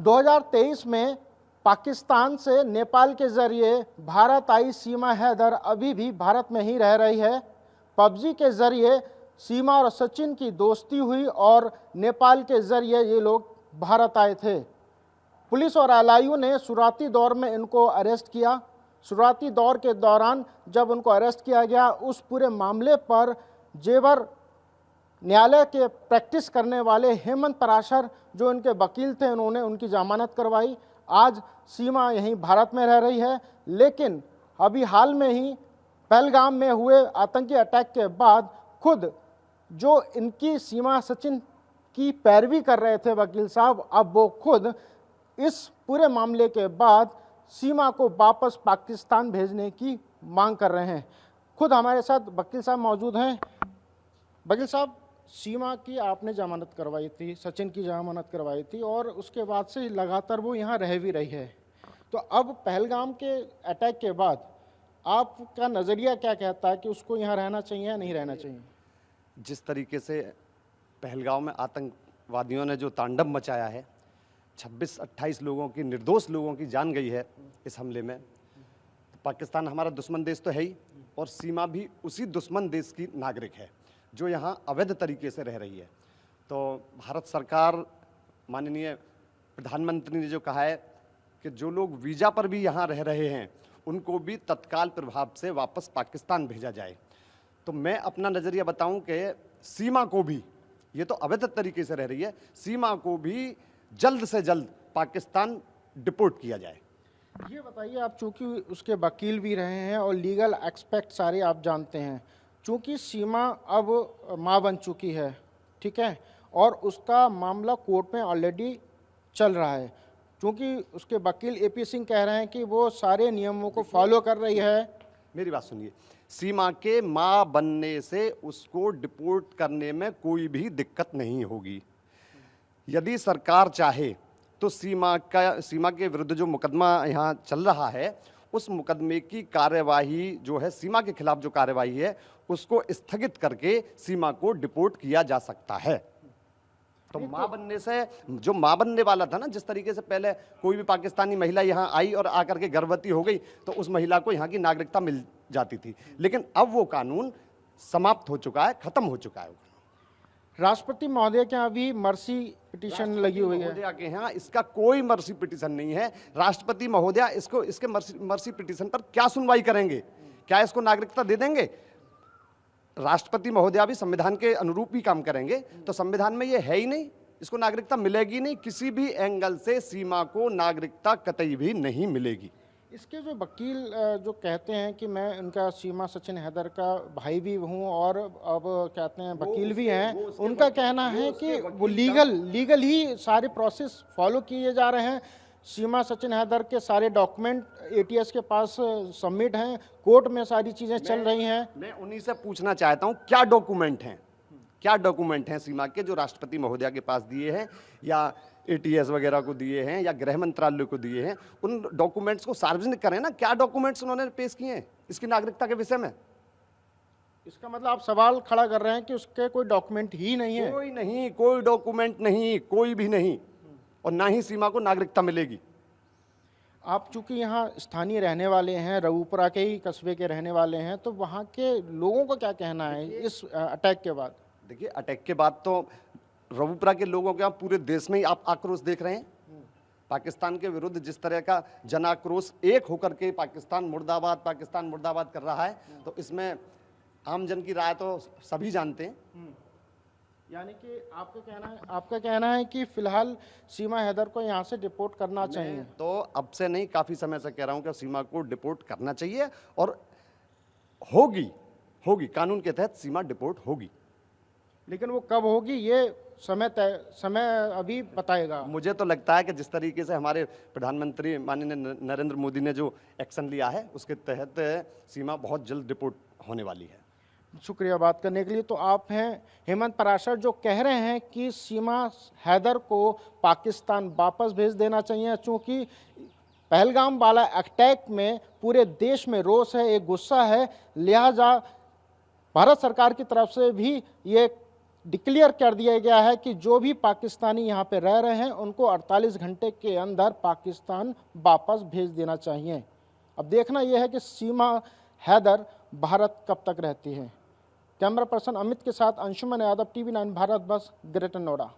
2023 में पाकिस्तान से नेपाल के जरिए भारत आई सीमा हैदर अभी भी भारत में ही रह रही है। पबजी के जरिए सीमा और सचिन की दोस्ती हुई और नेपाल के जरिए ये लोग भारत आए थे। पुलिस और एलआईयू ने शुरुआती दौर में इनको अरेस्ट किया। शुरुआती दौर के दौरान जब उनको अरेस्ट किया गया, उस पूरे मामले पर जेवर न्यायालय के प्रैक्टिस करने वाले हेमंत पराशर जो इनके वकील थे, उन्होंने उनकी जमानत करवाई। आज सीमा यहीं भारत में रह रही है, लेकिन अभी हाल में ही पहलगाम में हुए आतंकी अटैक के बाद खुद जो इनकी सीमा सचिन की पैरवी कर रहे थे वकील साहब, अब वो खुद इस पूरे मामले के बाद सीमा को वापस पाकिस्तान भेजने की मांग कर रहे हैं। खुद हमारे साथ वकील साहब मौजूद हैं। वकील साहब, सीमा की आपने जमानत करवाई थी, सचिन की जमानत करवाई थी और उसके बाद से लगातार वो यहाँ रह भी रही है, तो अब पहलगाम के अटैक के बाद आपका नज़रिया क्या कहता है कि उसको यहाँ रहना चाहिए या नहीं रहना चाहिए? जिस तरीके से पहलगाम में आतंकवादियों ने जो तांडव मचाया है, 26-28 लोगों की, निर्दोष लोगों की जान गई है इस हमले में। तो पाकिस्तान हमारा दुश्मन देश तो है ही, और सीमा भी उसी दुश्मन देश की नागरिक है जो यहाँ अवैध तरीके से रह रही है। तो भारत सरकार, माननीय प्रधानमंत्री ने जो कहा है कि जो लोग वीज़ा पर भी यहाँ रह रहे हैं उनको भी तत्काल प्रभाव से वापस पाकिस्तान भेजा जाए। तो मैं अपना नज़रिया बताऊं कि सीमा को भी, ये तो अवैध तरीके से रह रही है, सीमा को भी जल्द से जल्द पाकिस्तान डिपोर्ट किया जाए। ये बताइए, आप चूंकि उसके वकील भी रहे हैं और लीगल एस्पेक्ट सारे आप जानते हैं, चूंकि सीमा अब मां बन चुकी है, ठीक है, और उसका मामला कोर्ट में ऑलरेडी चल रहा है, चूंकि उसके वकील एपी सिंह कह रहे हैं कि वो सारे नियमों को फॉलो कर रही है। मेरी बात सुनिए, सीमा के मां बनने से उसको डिपोर्ट करने में कोई भी दिक्कत नहीं होगी। यदि सरकार चाहे तो सीमा के विरुद्ध जो मुकदमा यहाँ चल रहा है, उस मुकदमे की कार्यवाही जो है, सीमा के खिलाफ जो कार्यवाही है, उसको स्थगित करके सीमा को डिपोर्ट किया जा सकता है। तो मां बनने से, जो मां बनने वाला था ना, जिस तरीके से पहले कोई भी पाकिस्तानी महिला यहाँ आई और आकर के गर्भवती हो गई तो उस महिला को यहाँ की नागरिकता मिल जाती थी, लेकिन अब वो कानून समाप्त हो चुका है, खत्म हो चुका है। राष्ट्रपति महोदय के यहाँ भी मर्सी पिटीशन लगी हुई है। महोदया के यहाँ इसका कोई मर्सी पिटीशन नहीं है। राष्ट्रपति महोदया इसके मर्सी पिटीशन पर क्या सुनवाई करेंगे? क्या इसको नागरिकता दे देंगे? राष्ट्रपति महोदया भी संविधान के अनुरूप ही काम करेंगे, तो संविधान में ये है ही नहीं, इसको नागरिकता मिलेगी नहीं। किसी भी एंगल से सीमा को नागरिकता कतई भी नहीं मिलेगी। इसके जो वकील जो कहते हैं कि मैं उनका सीमा सचिन हैदर का भाई भी हूं और अब कहते हैं वकील भी हैं, उनका कहना है कि वो लीगल ही सारे प्रोसेस फॉलो किए जा रहे हैं। सीमा सचिन हैदर के सारे डॉक्यूमेंट एटीएस के पास सबमिट हैं, कोर्ट में सारी चीज़ें चल रही हैं। मैं उन्हीं से पूछना चाहता हूं, क्या डॉक्यूमेंट हैं, क्या डॉक्यूमेंट हैं सीमा के जो राष्ट्रपति महोदया के पास दिए हैं या एटीएस वगैरह को दिए हैं या गृह मंत्रालय को दिए हैं? उन डॉक्यूमेंट्स को सार्वजनिक करें ना। क्या डॉक्यूमेंट्स उन्होंने पेश किए हैं इसकी नागरिकता के विषय में? इसका मतलब आप सवाल खड़ा कर रहे हैं कि उसके कोई डॉक्यूमेंट ही नहीं है? कोई नहीं, कोई डॉक्यूमेंट नहीं, कोई भी नहीं, और ना ही सीमा को नागरिकता मिलेगी। आप चूंकि यहाँ स्थानीय रहने वाले हैं, रऊपुरा के ही कस्बे के रहने वाले हैं, तो वहाँ के लोगों का क्या कहना है इस अटैक के बाद? देखिए, अटैक के बाद तो रऊपुरा के लोगों के पूरे देश में ही आप आक्रोश देख रहे हैं। पाकिस्तान के विरुद्ध जिस तरह का जन आक्रोश एक होकर के पाकिस्तान मुर्दाबाद कर रहा है, तो इसमें आम जन की राय तो सभी जानते हैं। यानी कि आपका कहना है कि फिलहाल सीमा हैदर को यहाँ से डिपोर्ट करना चाहिए? तो अब से नहीं, काफी समय से कह रहा हूँ कि सीमा को डिपोर्ट करना चाहिए, और होगी कानून के तहत सीमा डिपोर्ट होगी। लेकिन वो कब होगी ये समय अभी बताएगा। मुझे तो लगता है कि जिस तरीके से हमारे प्रधानमंत्री माननीय नरेंद्र मोदी ने जो एक्शन लिया है, उसके तहत सीमा बहुत जल्द डिपोर्ट होने वाली है। शुक्रिया बात करने के लिए। तो आप हैं हेमंत पराशर, जो कह रहे हैं कि सीमा हैदर को पाकिस्तान वापस भेज देना चाहिए, चूँकि पहलगाम वाला अटैक में पूरे देश में रोष है, एक गुस्सा है, लिहाजा भारत सरकार की तरफ से भी ये डिक्लेयर कर दिया गया है कि जो भी पाकिस्तानी यहाँ पे रह रहे हैं उनको 48 घंटे के अंदर पाकिस्तान वापस भेज देना चाहिए। अब देखना यह है कि सीमा हैदर भारत कब तक रहती है। कैमरा पर्सन अमित के साथ अंशुमन यादव, TV9 भारत बस, ग्रेटर नोएडा।